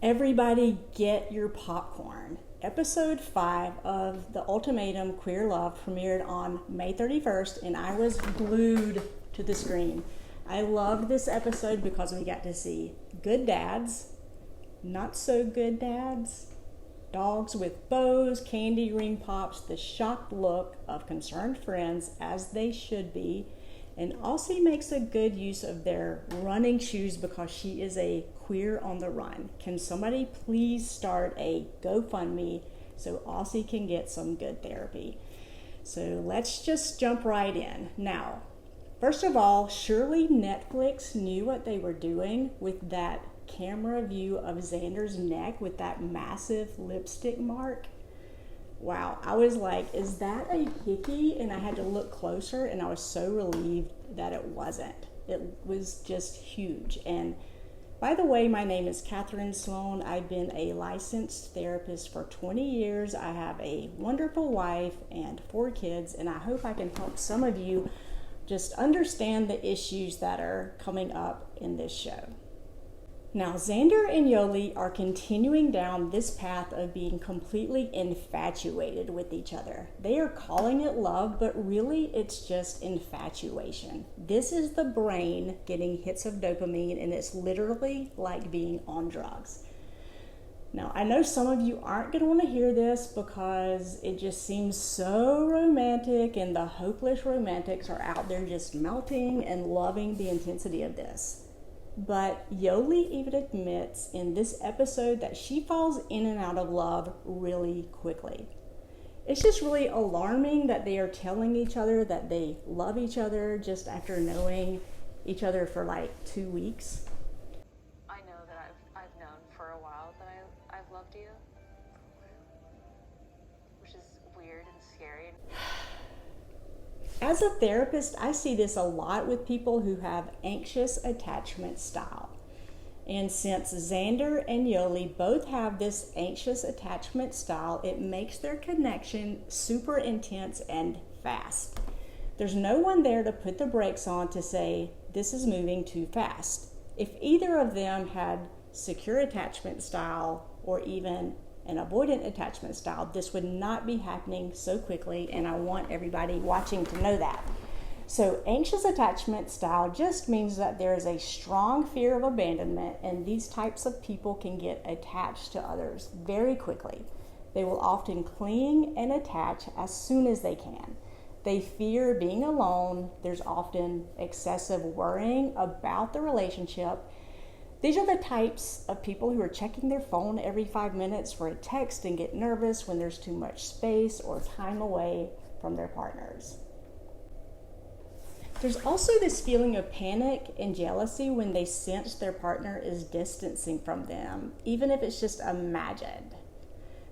Everybody get your popcorn. Episode 5 of The Ultimatum Queer Love premiered on May 31st, and I was glued to the screen. I loved this episode because we got to see good dads, not so good dads, dogs with bows, candy ring pops, the shocked look of concerned friends as they should be, and Aussie makes a good use of their running shoes because she is a queer on the run. Can somebody please start a GoFundMe so Aussie can get some good therapy? So let's just jump right in. Now, first of all, surely Netflix knew what they were doing with that camera view of Xander's neck with that massive lipstick mark. Wow, I was like, is that a hickey? And I had to look closer, and I was so relieved that it wasn't. It was just huge. And by the way, my name is Catherine Sloan. I've been a licensed therapist for 20 years. I have a wonderful wife and 4 kids, and I hope I can help some of you just understand the issues that are coming up in this show. Now, Xander and Yoli are continuing down this path of being completely infatuated with each other. They are calling it love, but really it's just infatuation. This is the brain getting hits of dopamine, and it's literally like being on drugs. Now, I know some of you aren't going to want to hear this because it just seems so romantic, and the hopeless romantics are out there just melting and loving the intensity of this. But Yoli even admits in this episode that she falls in and out of love really quickly. It's just really alarming that they are telling each other that they love each other just after knowing each other for like 2 weeks. I know that I've known for a while that I've loved you, which is weird and scary. As a therapist, I see this a lot with people who have anxious attachment style. And since Xander and Yoli both have this anxious attachment style, it makes their connection super intense and fast. There's no one there to put the brakes on to say, this is moving too fast. If either of them had secure attachment style or even an avoidant attachment style, this would not be happening so quickly, and I want everybody watching to know that. So anxious attachment style just means that there is a strong fear of abandonment, and these types of people can get attached to others very quickly. They will often cling and attach as soon as they can. They fear being alone. There's often excessive worrying about the relationship. These are the types of people who are checking their phone every 5 minutes for a text and get nervous when there's too much space or time away from their partners. There's also this feeling of panic and jealousy when they sense their partner is distancing from them, even if it's just imagined.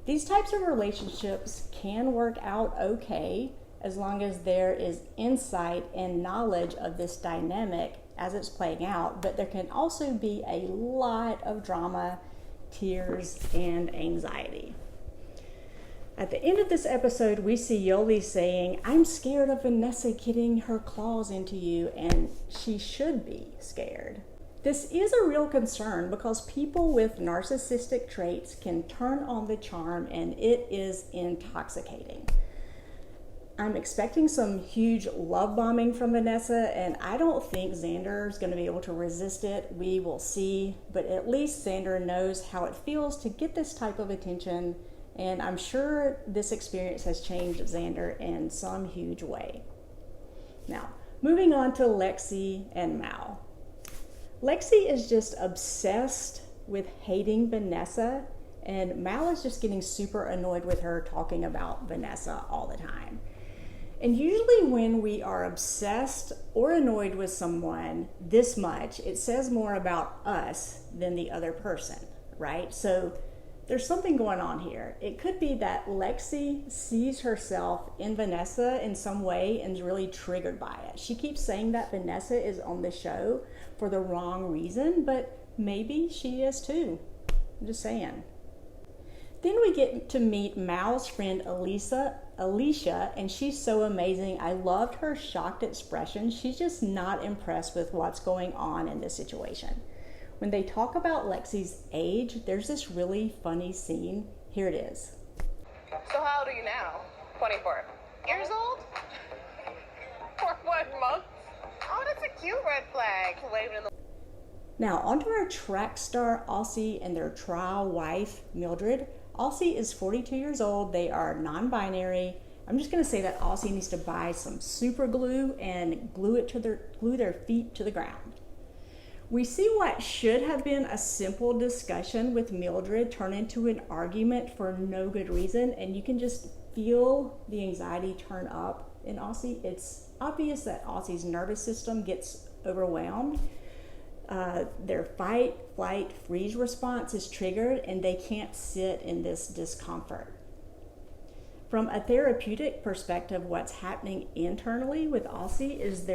These types of relationships can work out okay as long as there is insight and knowledge of this dynamic as it's playing out, but there can also be a lot of drama, tears, and anxiety. At the end of this episode, we see Yoli saying, I'm scared of Vanessa getting her claws into you, and she should be scared. This is a real concern because people with narcissistic traits can turn on the charm, and it is intoxicating. I'm expecting some huge love bombing from Vanessa, and I don't think Xander is going to be able to resist it. We will see, but at least Xander knows how it feels to get this type of attention, and I'm sure this experience has changed Xander in some huge way. Now, moving on to Lexi and Mal. Lexi is just obsessed with hating Vanessa, and Mal is just getting super annoyed with her talking about Vanessa all the time. And usually when we are obsessed or annoyed with someone this much, it says more about us than the other person, right? So there's something going on here. It could be that Lexi sees herself in Vanessa in some way and is really triggered by it. She keeps saying that Vanessa is on the show for the wrong reason, but maybe she is too. I'm just saying. Then we get to meet Mal's friend Elisa Alicia, and she's so amazing. I loved her shocked expression. She's just not impressed with what's going on in this situation. When they talk about Lexi's age, there's this really funny scene. Here it is. So how old are you now? 24 years old? For 1 month? Oh, that's a cute red flag. Waving in the... Now, onto our track star Aussie and their trial wife, Mildred. Aussie is 42 years old. They are non-binary. I'm just going to say that Aussie needs to buy some super glue and glue their feet to the ground. We see what should have been a simple discussion with Mildred turn into an argument for no good reason, and you can just feel the anxiety turn up in Aussie. It's obvious that Aussie's nervous system gets overwhelmed. Their fight, flight, freeze response is triggered, and they can't sit in this discomfort. From a therapeutic perspective, what's happening internally with Aussie is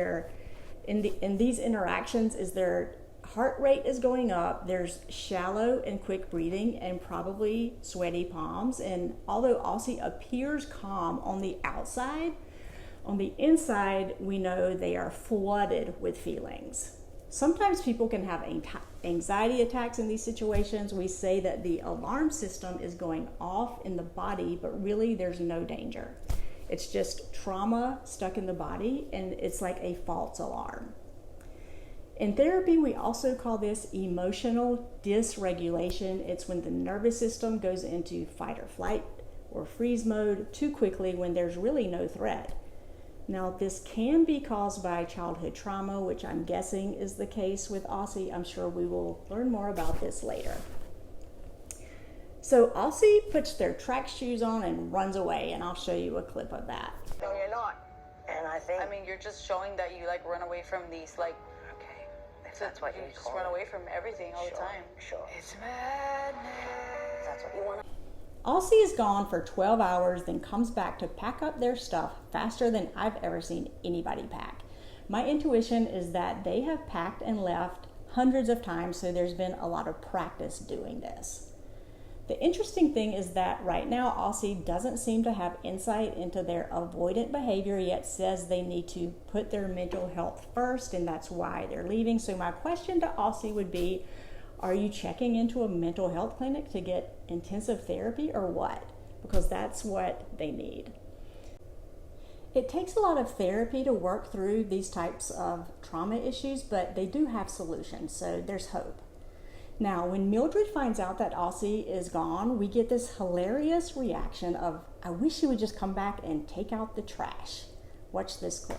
in these interactions is their heart rate is going up, there's shallow and quick breathing, and probably sweaty palms. And although Aussie appears calm on the outside, on the inside, we know they are flooded with feelings. Sometimes people can have anxiety attacks in these situations. We say that the alarm system is going off in the body, but really there's no danger. It's just trauma stuck in the body, and it's like a false alarm. In therapy, we also call this emotional dysregulation. It's when the nervous system goes into fight or flight or freeze mode too quickly when there's really no threat. Now, this can be caused by childhood trauma, which I'm guessing is the case with Aussie. I'm sure we will learn more about this later. So Aussie puts their track shoes on and runs away, and I'll show you a clip of that. No, you're not. And I think... I mean, you're just showing that you, like, run away from these, like... Okay, if that's what you just call run it. away from everything all the time. Sure. It's madness. If that's what you want to... Aussie is gone for 12 hours, then comes back to pack up their stuff faster than I've ever seen anybody pack. My intuition is that they have packed and left hundreds of times, so there's been a lot of practice doing this. The interesting thing is that right now, Aussie doesn't seem to have insight into their avoidant behavior, yet says they need to put their mental health first, and that's why they're leaving. So my question to Aussie would be, are you checking into a mental health clinic to get intensive therapy or what? Because that's what they need. It takes a lot of therapy to work through these types of trauma issues, but they do have solutions, so there's hope. Now, when Mildred finds out that Aussie is gone, we get this hilarious reaction of, I wish she would just come back and take out the trash. Watch this clip.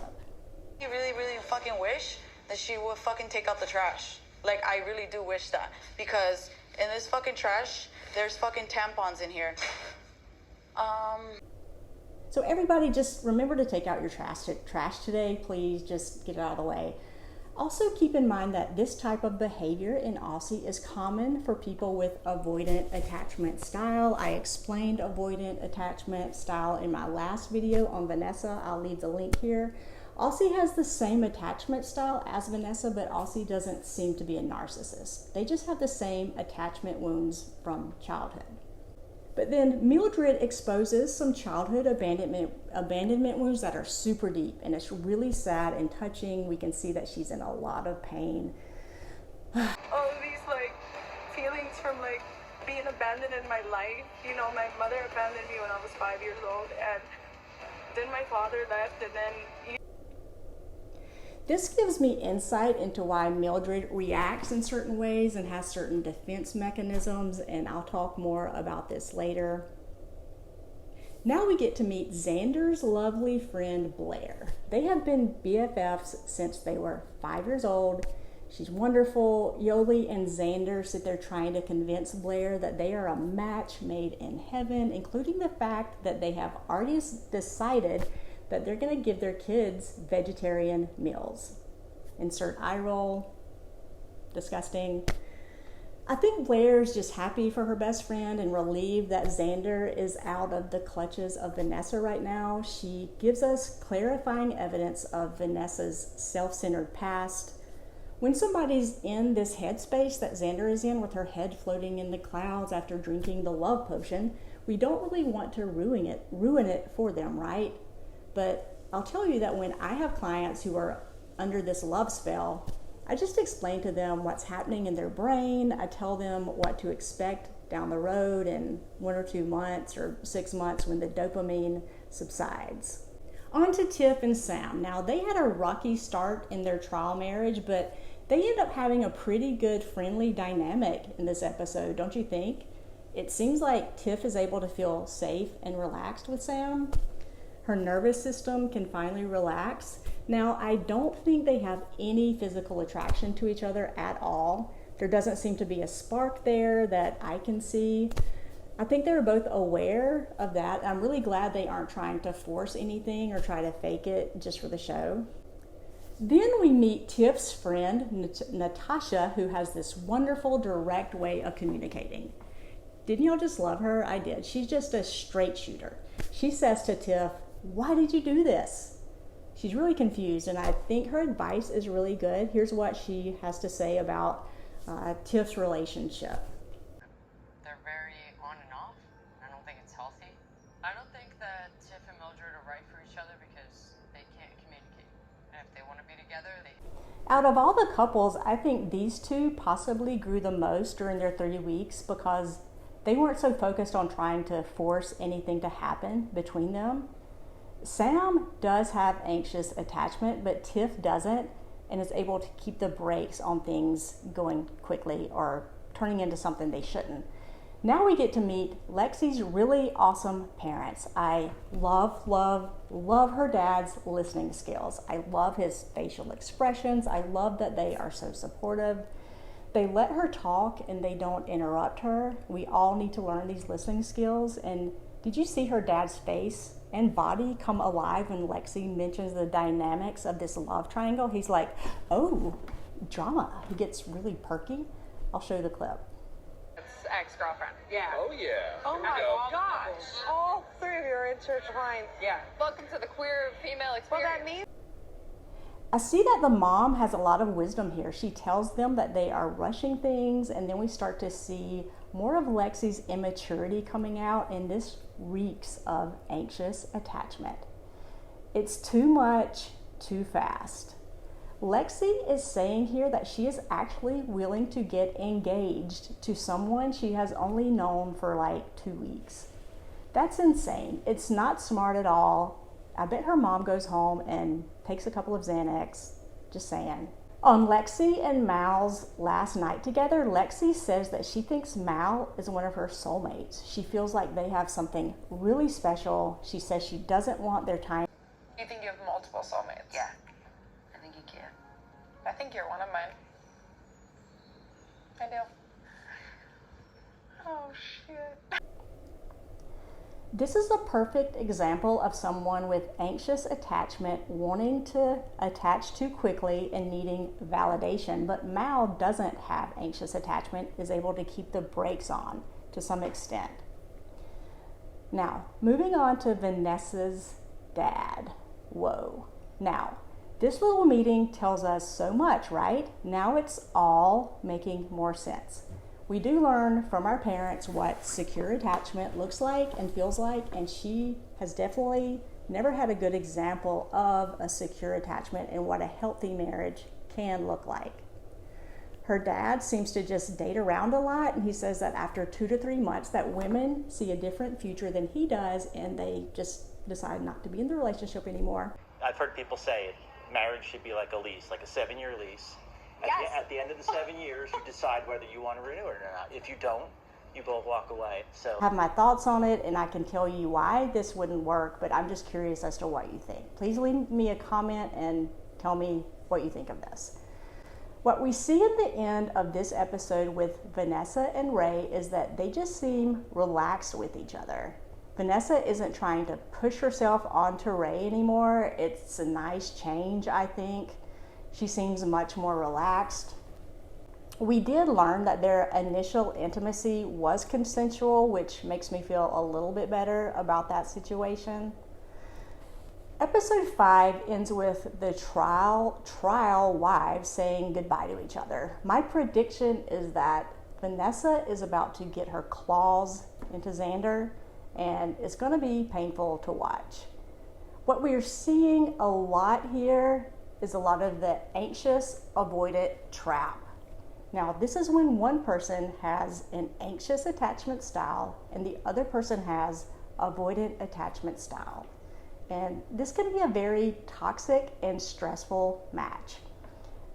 You really, really fucking wish that she would fucking take out the trash. Like, I really do wish that. Because in this fucking trash, there's fucking tampons in here. So everybody just remember to take out your trash today. Please just get it out of the way. Also keep in mind that this type of behavior in Aussie is common for people with avoidant attachment style. I explained avoidant attachment style in my last video on Vanessa. I'll leave the link here. Aussie has the same attachment style as Vanessa, but Aussie doesn't seem to be a narcissist. They just have the same attachment wounds from childhood. But then Mildred exposes some childhood abandonment wounds that are super deep, and it's really sad and touching. We can see that she's in a lot of pain. All of these, like, feelings from, like, being abandoned in my life. You know, my mother abandoned me when I was 5 years old, and then my father left, and then... This gives me insight into why Mildred reacts in certain ways and has certain defense mechanisms, and I'll talk more about this later. Now we get to meet Xander's lovely friend Blair. They have been BFFs since they were 5 years old. She's wonderful. Yoli and Xander sit there trying to convince Blair that they are a match made in heaven, including the fact that they have already decided that they're going to give their kids vegetarian meals. Insert eye roll. Disgusting. I think Blair's just happy for her best friend and relieved that Xander is out of the clutches of Vanessa right now. She gives us clarifying evidence of Vanessa's self-centered past. When somebody's in this headspace that Xander is in, with her head floating in the clouds after drinking the love potion, we don't really want to ruin it for them, right? But I'll tell you that when I have clients who are under this love spell, I just explain to them what's happening in their brain. I tell them what to expect down the road in 1 or 2 months or 6 months when the dopamine subsides. On to Tiff and Sam. Now, they had a rocky start in their trial marriage, but they end up having a pretty good friendly dynamic in this episode, don't you think? It seems like Tiff is able to feel safe and relaxed with Sam. Her nervous system can finally relax. Now, I don't think they have any physical attraction to each other at all. There doesn't seem to be a spark there that I can see. I think they're both aware of that. I'm really glad they aren't trying to force anything or try to fake it just for the show. Then we meet Tiff's friend, Natasha, who has this wonderful, direct way of communicating. Didn't y'all just love her? I did. She's just a straight shooter. She says to Tiff, "Why did you do this?" She's really confused, and I think her advice is really good. Here's what she has to say about Tiff's relationship. They're very on and off. I don't think it's healthy. I don't think that Tiff and Mildred are right for each other because they can't communicate. And if they want to be together, they... Out of all the couples, I think these two possibly grew the most during their 30 weeks because they weren't so focused on trying to force anything to happen between them. Sam does have anxious attachment, but Tiff doesn't, and is able to keep the brakes on things going quickly or turning into something they shouldn't. Now we get to meet Lexi's really awesome parents. I love her dad's listening skills. I love his facial expressions. I love that they are so supportive. They let her talk and they don't interrupt her. We all need to learn these listening skills. And did you see her dad's face and body come alive when Lexi mentions the dynamics of this love triangle? He's like, oh, drama. He gets really perky. I'll show you the clip. Ex-girlfriend. Yeah. Oh, yeah. Oh my gosh. All three of you are intertwined. Yeah. Welcome to the queer female experience. Well, that means... I see that the mom has a lot of wisdom here. She tells them that they are rushing things, and then we start to see more of Lexi's immaturity coming out, and this reeks of anxious attachment. It's too much, too fast. Lexi is saying here that she is actually willing to get engaged to someone she has only known for like 2 weeks. That's insane. It's not smart at all. I bet her mom goes home and takes a couple of Xanax. Just saying. On Lexi and Mal's last night together, Lexi says that she thinks Mal is one of her soulmates. She feels like they have something really special. She says she doesn't want their time. You think you have multiple soulmates? Yeah, I think you can. I think you're one of mine. I do. Oh, shit. This is a perfect example of someone with anxious attachment wanting to attach too quickly and needing validation, but Mal doesn't have anxious attachment, is able to keep the brakes on to some extent. Now, moving on to Vanessa's dad. Whoa. Now, this little meeting tells us so much, right? Now it's all making more sense. We do learn from our parents what secure attachment looks like and feels like, and she has definitely never had a good example of a secure attachment and what a healthy marriage can look like. Her dad seems to just date around a lot, and he says that after 2 to 3 months that women see a different future than he does, and they just decide not to be in the relationship anymore. I've heard people say marriage should be like a lease, like a 7-year lease. At the end of the 7 years, you decide whether you want to renew it or not. If you don't, you both walk away. So I have my thoughts on it, and I can tell you why this wouldn't work, but I'm just curious as to what you think. Please leave me a comment and tell me what you think of this. What we see at the end of this episode with Vanessa and Ray is that they just seem relaxed with each other. Vanessa isn't trying to push herself onto Ray anymore. It's a nice change, I think. She seems much more relaxed. We did learn that their initial intimacy was consensual, which makes me feel a little bit better about that situation. Episode 5 ends with the trial wives saying goodbye to each other. My prediction is that Vanessa is about to get her claws into Xander, and it's going to be painful to watch. What we're seeing a lot here is a lot of the anxious avoidant trap. Now, this is when one person has an anxious attachment style and the other person has avoidant attachment style. And this can be a very toxic and stressful match.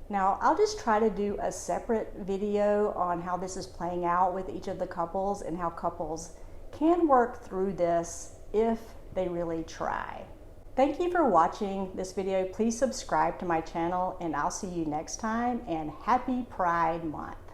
Now, I'll just try to do a separate video on how this is playing out with each of the couples and how couples can work through this if they really try. Thank you for watching this video. Please subscribe to my channel and I'll see you next time, and happy Pride Month.